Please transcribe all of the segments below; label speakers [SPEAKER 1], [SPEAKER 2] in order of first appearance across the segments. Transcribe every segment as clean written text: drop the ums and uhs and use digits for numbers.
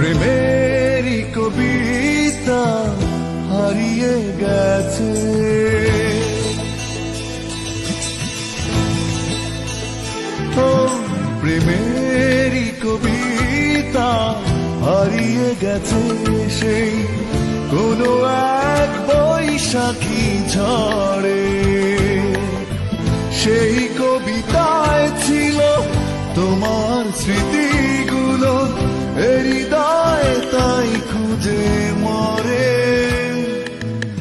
[SPEAKER 1] প্রেমেরই কবিতা হারিয়ে গেছে। ও প্রেমেরই কবিতা হারিয়ে গেছে সেই কোনো এক বৈশাখী ঝড়ে। সেই কবিতায় ছিল তোমার স্মৃতিগুলো, হৃদয় তাই খুঁজে মরে।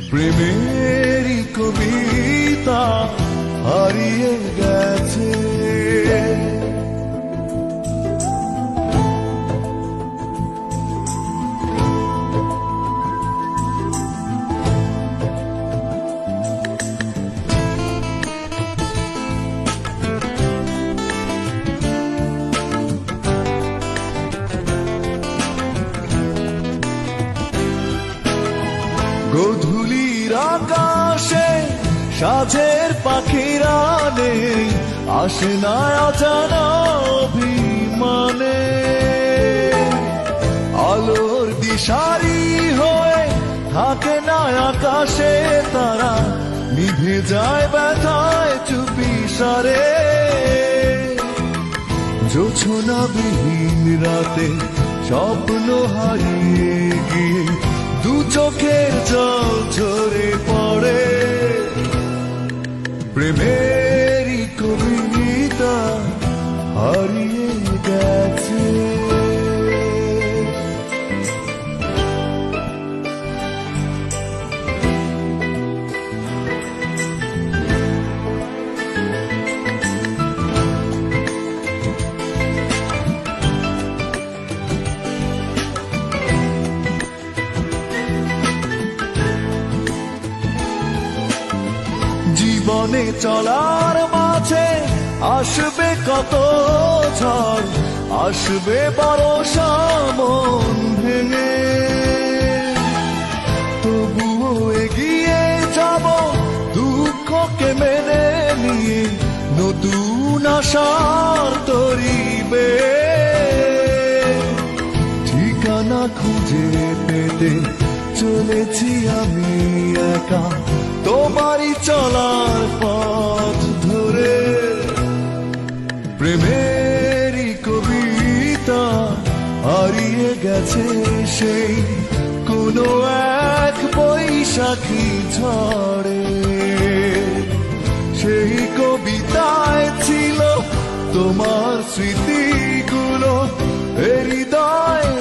[SPEAKER 1] প্রেমেরই কবিতা হারিয়ে গেছে। গধূলির আকাশে সাঁঝের পাখিরা নেই, আসে না অজানা অভিমানে। আলোর দিশারি হয়ে থাকে না আকাশে তারা, নিভে যায় ব্যথায় চুপি সারে। জোছনাবিহীন রাতে স্বপ্ন হারিয়ে গিয়ে দু চোখের জল ঝরে পড়ে। প্রেমেরই কবিতা হারিয়ে গেছে। জীবনে চলার মাঝে আসবে কত ঝড়, আসবে বর্ষা মন ভেঙে। তবুও এগিয়ে যাব দুঃখকে মেনে নিয়ে, নতুন আশার তরিবে। ঠিকানা খুঁজে পেতে চলেছি আমি একা তোমারই চলার পথ ধরে। প্রেমেরই কবিতা হারিয়ে গেছে সেই কোনো এক বৈশাখী ঝড়ে। সেই কবিতায় ছিল তোমার স্মৃতিগুলো, হৃদয়